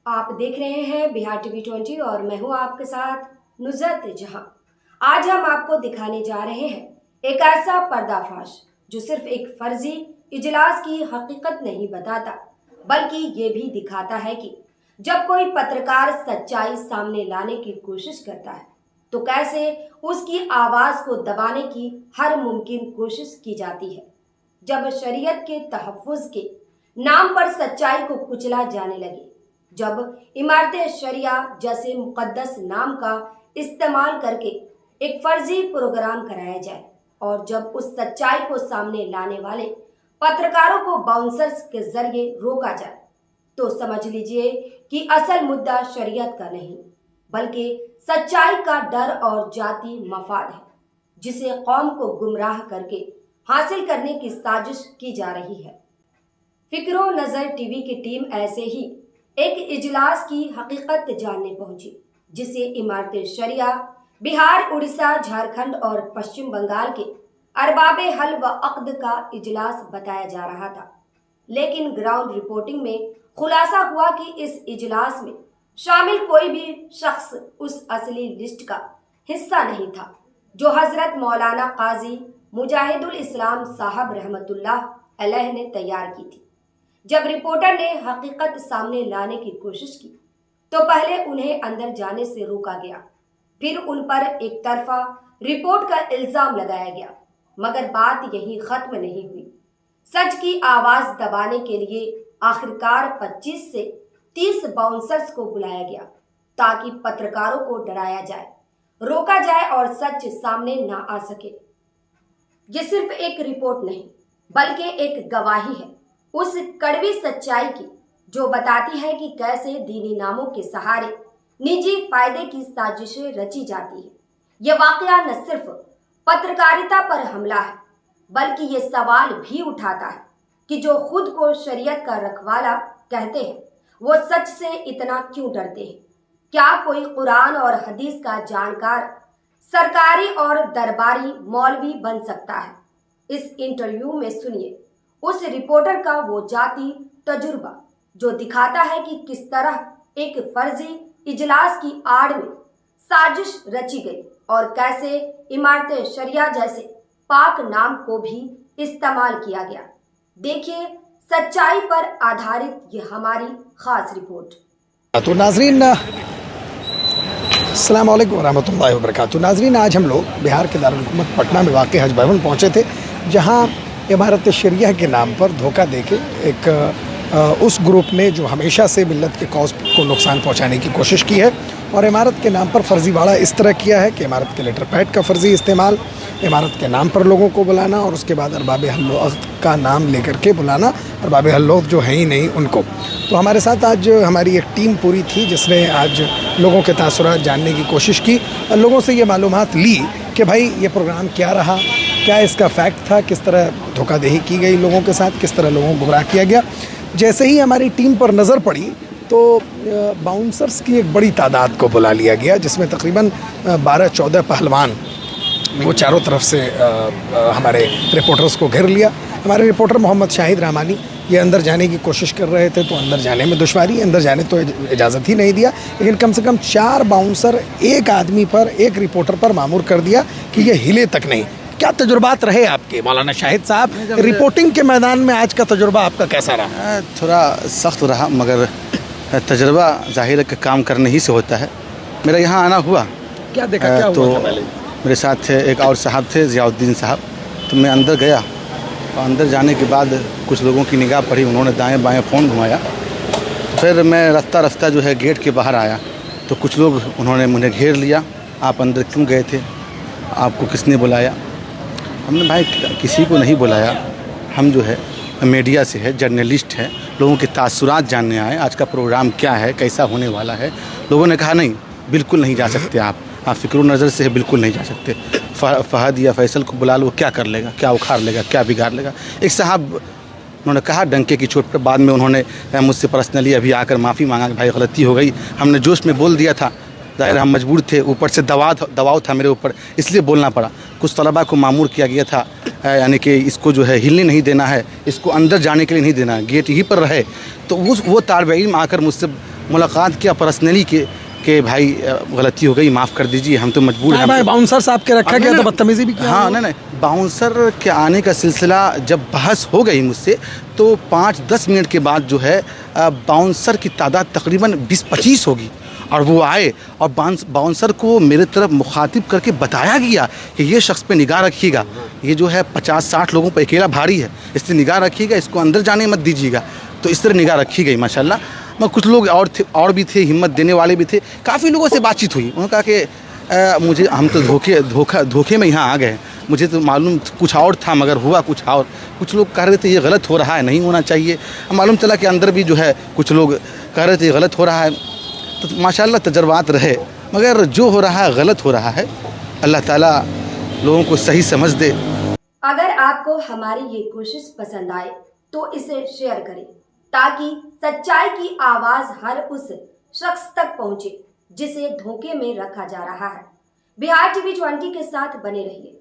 आप देख रहे हैं बिहार टीवी 20 और मैं हूं आपके साथ नुसरत जहां। आज हम आपको दिखाने जा रहे हैं एक ऐसा पर्दाफाश जो सिर्फ एक फर्जी इजलास की हकीकत नहीं बताता, बल्कि ये भी दिखाता है कि जब कोई पत्रकार सच्चाई सामने लाने की कोशिश करता है तो कैसे उसकी आवाज को दबाने की हर मुमकिन कोशिश की जाती है। जब शरीयत के तहफ्फुज के नाम पर सच्चाई को कुचला जाने लगे, जब इमारत शरिया जैसे मुकद्दस नाम का इस्तेमाल करके एक फर्जी प्रोग्राम कराया जाए और जब उस सच्चाई को सामने लाने वाले पत्रकारों को बाउंसर्स के जरिए रोका जाए, तो समझ लीजिए कि असल मुद्दा शरीयत का नहीं बल्कि सच्चाई का डर और जाति मफाद है, जिसे कौम को गुमराह करके हासिल करने की साजिश की जा रही है। फिक्रो नजर टीवी की टीम ऐसे ही एक इजलास की हकीकत जानने पहुंची, जिसे इमारत शरिया बिहार, उड़ीसा, झारखंड और पश्चिम बंगाल के अरबाबे हल व अक्द का इजलास बताया जा रहा था। लेकिन ग्राउंड रिपोर्टिंग में खुलासा हुआ कि इस इजलास में शामिल कोई भी शख्स उस असली लिस्ट का हिस्सा नहीं था जो हजरत मौलाना काजी मुजाहिदुल इस्लाम साहब रहमतुल्लाह अलैह ने तैयार की थी। जब रिपोर्टर ने हकीकत सामने लाने की कोशिश की तो पहले उन्हें अंदर जाने से रोका गया, फिर उन पर एक तरफा रिपोर्ट का इल्जाम लगाया गया, मगर बात यही खत्म नहीं हुई। सच की आवाज दबाने के लिए आखिरकार 25 से 30 बाउंसर्स को बुलाया गया ताकि पत्रकारों को डराया जाए, रोका जाए और सच सामने ना आ सके। ये सिर्फ एक रिपोर्ट नहीं बल्कि एक गवाही है उस कड़वी सच्चाई की जो बताती है कि कैसे दीनी नामों के सहारे निजी फायदे की साजिशें रची जाती है। यह वाकया न सिर्फ पत्रकारिता पर हमला है बल्कि ये सवाल भी उठाता है कि जो खुद को शरीयत का रखवाला कहते हैं वो सच से इतना क्यों डरते हैं। क्या कोई कुरान और हदीस का जानकार सरकारी और दरबारी मौलवी बन सकता है? इस इंटरव्यू में सुनिए उस रिपोर्टर का वो जाती तजुर्बा जो दिखाता है कि किस तरह एक फर्जी इजलास की आड़ में साजिश रची गई और कैसे इमारत शरिया जैसे पाक नाम को भी इस्तेमाल किया गया। देखिए सच्चाई पर आधारित ये हमारी खास रिपोर्ट। तो नाजरीन, अस्सलाम वालेकुम रहमतुल्लाहि व बरकातुहू। नाजरीन, आज हम लोग बिहार के दारुल हुकूमत पटना में वाक़ हज भवन पहुँचे थे, जहाँ इमारत शरिया के नाम पर धोखा देके एक उस ग्रुप ने जो हमेशा से मिल्लत के कौज को नुकसान पहुंचाने की कोशिश की है और इमारत के नाम पर फर्जीवाड़ा इस तरह किया है कि इमारत के लेटर पैड का फ़र्ज़ी इस्तेमाल, इमारत के नाम पर लोगों को बुलाना और उसके बाद अरबाबे हल का नाम लेकर के बुलाना, अरबाबे हल जो है ही नहीं उनको। तो हमारे साथ आज हमारी एक टीम पूरी थी जिसने आज लोगों के तासुरात जानने की कोशिश की और लोगों से ये मालूमात ली कि भाई ये प्रोग्राम क्या रहा, क्या इसका फैक्ट था, किस तरह धोखाधड़ी की गई लोगों के साथ, किस तरह लोगों को गुमराह किया गया। जैसे ही हमारी टीम पर नज़र पड़ी तो बाउंसर्स की एक बड़ी तादाद को बुला लिया गया, जिसमें तकरीबन 12-14 पहलवान वो चारों तरफ से हमारे रिपोर्टर्स को घेर लिया। हमारे रिपोर्टर मोहम्मद शाहिद रहमानी ये अंदर जाने की कोशिश कर रहे थे तो अंदर जाने में दुश्वारी, अंदर जाने तो इजाज़त ही नहीं दिया, लेकिन कम से कम 4 बाउंसर एक आदमी पर, एक रिपोर्टर पर मामूर कर दिया कि ये हिले तक नहीं। क्या तजुर्बात रहे आपके मौलाना शाहिद साहब? रिपोर्टिंग के मैदान में आज का तजुर्बा आपका कैसा रहा? थोड़ा सख्त रहा, मगर तजुर्बा ज़ाहिर का काम करने ही से होता है। मेरा यहाँ आना हुआ, क्या देखा, क्या तो हुआ था पहले? मेरे साथ एक और साहब थे, ज़ियाउद्दीन साहब। तो मैं अंदर गया और अंदर जाने के बाद कुछ लोगों की निगाह पड़ी, उन्होंने दाएँ बाएँ फ़ोन घुमाया। फिर मैं रास्ता जो है गेट के बाहर आया तो कुछ लोग उन्होंने मुझे घेर लिया। आप अंदर क्यों गए थे, आपको किसने बुलाया? हमने भाई किसी को नहीं बुलाया, हम जो है मीडिया से है, जर्नलिस्ट है, लोगों के तासुरात जानने आए, आज का प्रोग्राम क्या है, कैसा होने वाला है। लोगों ने कहा नहीं, बिल्कुल नहीं जा सकते आप फ़िक्र नज़र से बिल्कुल नहीं जा सकते। फ़हद या फैसल को बुला लो, क्या कर लेगा, क्या उखाड़ लेगा, क्या बिगाड़ लेगा। एक साहब उन्होंने कहा डंके की चोट पर, बाद में उन्होंने मुझसे पर्सनली अभी आकर माफ़ी मांगा कि भाई गलती हो गई, हमने जोश में बोल दिया था, ज़ाहिर हम मजबूर थे, ऊपर से दबाव था मेरे ऊपर, इसलिए बोलना पड़ा। कुछ तलबा को मामूर किया गया था, यानी कि इसको जो है हिलने नहीं देना है, इसको अंदर जाने के लिए नहीं देना, गेट यहीं पर रहे। तो वो तालिब इल्म आकर मुझसे मुलाकात किया पर्सनली के भाई गलती हो गई, माफ़ कर दीजिए, हम तो मजबूर हैं। भाई बाउंसर साहब के रखा गया तो बदतमीजी भी किया। हाँ नहीं, बाउंसर के आने का सिलसिला जब बहस हो गई मुझसे तो 5-10 मिनट के बाद जो है बाउंसर की तादाद तकरीबन 20-25 होगी और वो आए और बाउंसर को मेरे तरफ मुखातिब करके बताया गया कि ये शख्स पे निगाह रखिएगा, ये जो है 50-60 लोगों पर अकेला भारी है, इससे निगाह रखिएगा, इसको अंदर जाने मत दीजिएगा। तो इस तरह निगाह रखी गई माशाल्लाह। मैं कुछ लोग और भी थे, हिम्मत देने वाले भी थे, काफ़ी लोगों से बातचीत हुई। उन्होंने कहा कि मुझे हम तो धोखे में यहाँ आ गए, मुझे तो मालूम कुछ और था मगर हुआ कुछ और। कुछ लोग कह रहे थे ये गलत हो रहा है, नहीं होना चाहिए। मालूम चला कि अंदर भी जो है कुछ लोग कह रहे थे ये गलत हो रहा है। तो माशाल्लाह तजर्बात रहे, मगर जो हो रहा है गलत हो रहा है। अल्लाह ताला लोगों को सही समझ दे। अगर आपको हमारी ये कोशिश पसंद आए तो इसे शेयर करें ताकि सच्चाई की आवाज हर उस शख्स तक पहुंचे जिसे धोखे में रखा जा रहा है। बिहार टीवी 20 के साथ बने रहिए।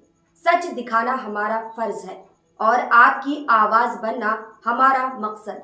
सच दिखाना हमारा फर्ज है और आपकी आवाज बनना हमारा मकसद।